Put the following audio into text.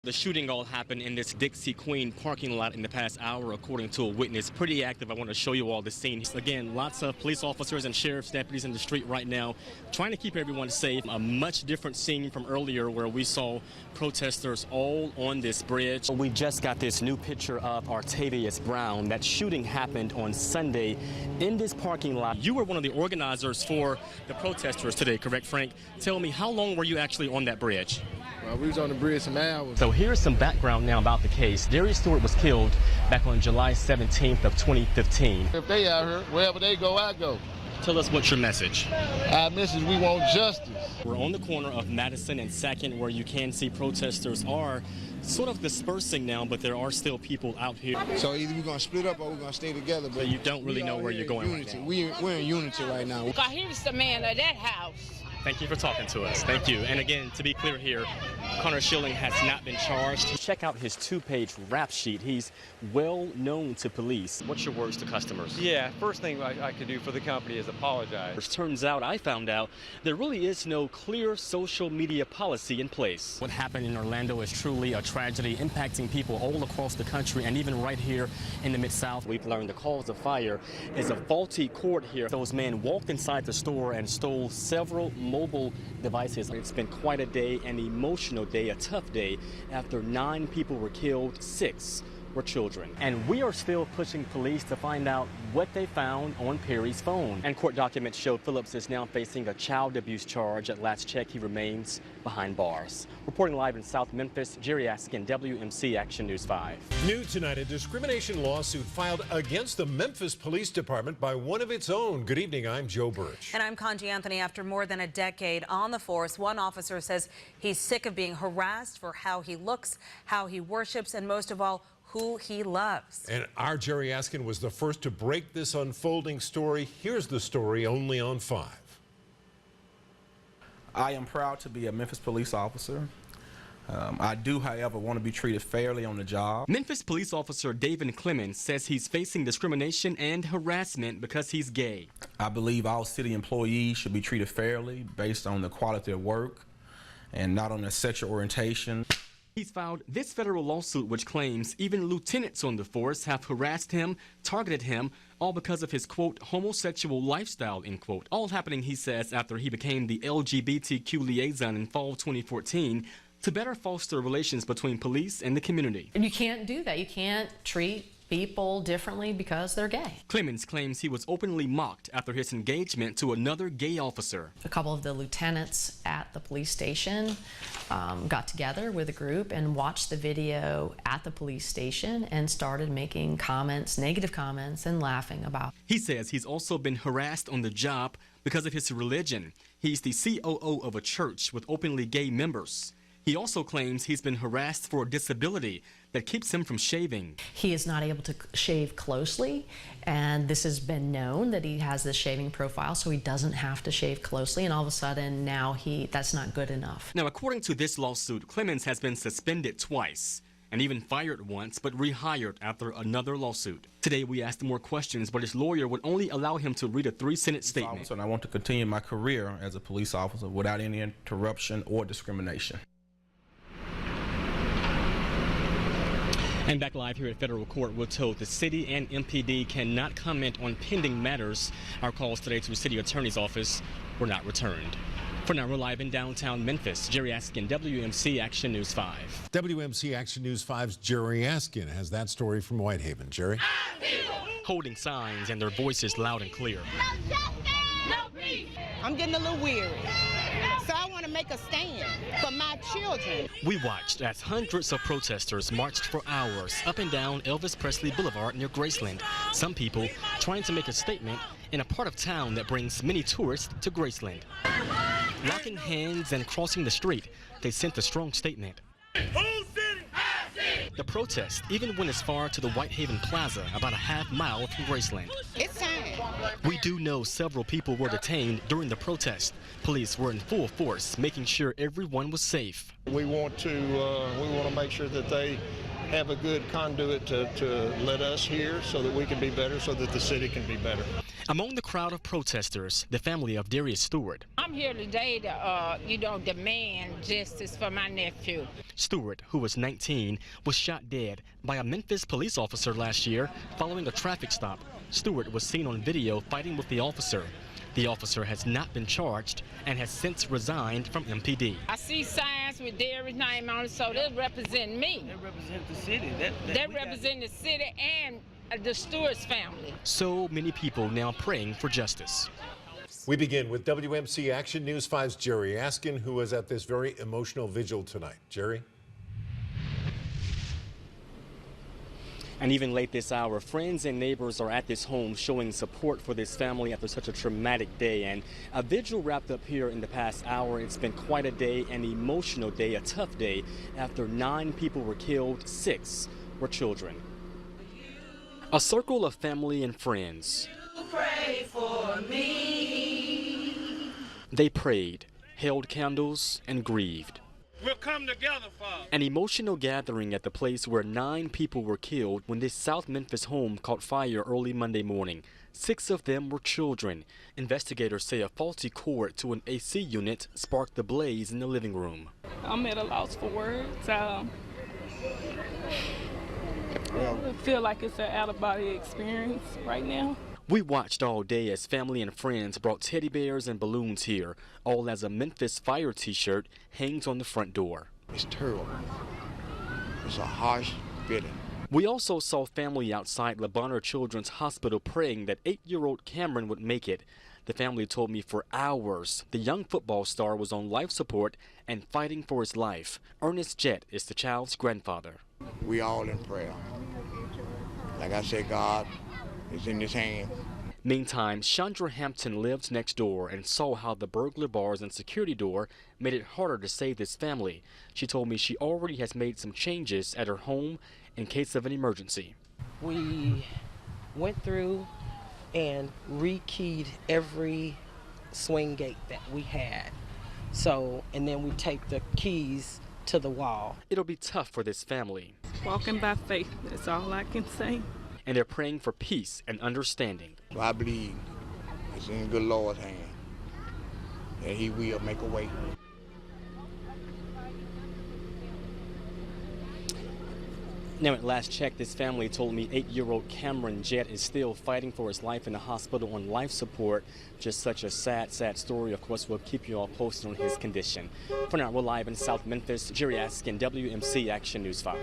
The shooting all happened in this Dixie Queen parking lot in the past hour, according to a witness. Pretty active. I want to show you all the scene. Again, lots of police officers and sheriff's deputies in the street right now, trying to keep everyone safe. A much different scene from earlier where we saw protesters all on this bridge. We just got this new picture of Artavius Brown. That shooting happened on Sunday in this parking lot. You were one of the organizers for the protesters today, correct, Frank? Tell me, how long were you actually on that bridge? Well, we was on the bridge some hours. So here's some background now about the case. Darius Stewart was killed back on July 17th of 2015. If they out here, wherever they go, I go. Tell us what's your message. Our message, we want justice. We're on the corner of Madison and 2nd, where you can see protesters are sort of dispersing now, but there are still people out here. So either we're going to split up or we're going to stay together. But you don't really know where you're going right now. We're in unity right now. He's the man of that house. Thank you for talking to us. Thank you. And again, to be clear here, Connor Schilling has not been charged. Check out his 2-page rap sheet. He's well known to police. What's your words to customers? Yeah, first thing I could do for the company is apologize. It turns out, I found out, there really is no clear social media policy in place. What happened in Orlando is truly a tragedy, impacting people all across the country and even right here in the Mid-South. We've learned the cause of fire is a faulty cord here. Those men walked inside the store and stole several mobile devices. It's been quite a day, an emotional day, a tough day, after 9 people were killed, 6 were children. And we are still pushing police to find out what they found on Perry's phone. And court documents show Phillips is now facing a child abuse charge. At last check, he remains behind bars. Reporting live in South Memphis, Jerry Askin, WMC Action News 5. New tonight, a discrimination lawsuit filed against the Memphis Police Department by one of its own. Good evening, I'm Joe Birch. And I'm Conji Anthony. After more than a decade on the force, one officer says he's sick of being harassed for how he looks, how he worships, and most of all, who he loves. And our Jerry Askin was the first to break this unfolding story. Here's the story only on 5. I am proud to be a Memphis police officer. I do, however, want to be treated fairly on the job. Memphis police officer David Clemens says he's facing discrimination and harassment because he's gay. I believe all city employees should be treated fairly based on the quality of work and not on their sexual orientation. He's filed this federal lawsuit which claims even lieutenants on the force have harassed him, targeted him, all because of his, quote, homosexual lifestyle, end quote. All happening, he says, after he became the LGBTQ liaison in fall 2014 to better foster relations between police and the community. And you can't do that. You can't treat people differently because they're gay. Clemens claims he was openly mocked after his engagement to another gay officer. A couple of the lieutenants at the police station got together with a group and watched the video at the police station and started making comments, negative comments, and laughing about it. He says he's also been harassed on the job because of his religion. He's the COO of a church with openly gay members. He also claims he's been harassed for a disability that keeps him from shaving. He is not able to shave closely, and this has been known that he has this shaving profile, so he doesn't have to shave closely, and all of a sudden now that's not good enough. Now, according to this lawsuit, Clemens has been suspended twice and even fired once, but rehired after another lawsuit. Today, we asked more questions, but his lawyer would only allow him to read a 3-sentence statement. And I want to continue my career as a police officer without any interruption or discrimination. And back live here at federal court, we're told the city and MPD cannot comment on pending matters. Our calls today to the city attorney's office were not returned. For now, we're live in downtown Memphis. Jerry Askin, WMC Action News 5. WMC Action News 5's Jerry Askin has that story from Whitehaven. Jerry? Holding signs and their voices loud and clear. No justice! No peace! I'm getting a little weary. So I want to make a stand for my children. We watched as hundreds of protesters marched for hours up and down Elvis Presley Boulevard near Graceland. Some people trying to make a statement in a part of town that brings many tourists to Graceland. Locking hands and crossing the street, they sent a strong statement. The protest even went as far to the Whitehaven Plaza, about a half-mile from Graceland. It's time. We do know several people were detained during the protest. Police were in full force, making sure everyone was safe. We want to make sure that they have a good conduit to let us hear so that we can be better, so that the city can be better. Among the crowd of protesters, the family of Darius Stewart. I'm here today to, demand justice for my nephew. Stewart, who was 19, was shot dead by a Memphis police officer last year following a traffic stop. Stewart was seen on video fighting with the officer. The officer has not been charged and has since resigned from MPD. I see signs with Darius' name on it, so they represent me. They represent the city. They represent the city and the Stewart's family. So many people now praying for justice. We begin with WMC Action News 5's Jerry Askin, who was at this very emotional vigil tonight. Jerry? And even late this hour, friends and neighbors are at this home showing support for this family after such a traumatic day. And a vigil wrapped up here in the past hour. It's been quite a day, an emotional day, a tough day. After 9 people were killed, 6 were children. A circle of family and friends. You pray for me. They prayed, held candles, and grieved. We'll come together, Father. An emotional gathering at the place where 9 people were killed when this South Memphis home caught fire early Monday morning. 6 of them were children. Investigators say a faulty cord to an AC unit sparked the blaze in the living room. I'm at a loss for words. I feel like it's an out-of-body experience right now. We watched all day as family and friends brought teddy bears and balloons here, all as a Memphis Fire t-shirt hangs on the front door. It's terrible. It's a harsh feeling. We also saw family outside Le Bonheur Children's Hospital praying that 8-year-old Cameron would make it. The family told me for hours the young football star was on life support and fighting for his life. Ernest Jett is the child's grandfather. We all in prayer. Like I said, God is in his hand. Meantime, Chandra Hampton lived next door and saw how the burglar bars and security door made it harder to save this family. She told me she already has made some changes at her home in case of an emergency. We went through and rekeyed every swing gate that we had. And then we taped the keys to the wall. It'll be tough for this family. Walking by faith, that's all I can say. And they're praying for peace and understanding. So I believe it's in the good Lord's hand, that he will make a way. Now, at last check, this family told me 8-year-old Cameron Jett is still fighting for his life in the hospital on life support. Just such a sad, sad story. Of course, we'll keep you all posted on his condition. For now, we're live in South Memphis. Jerry Askin, WMC Action News 5.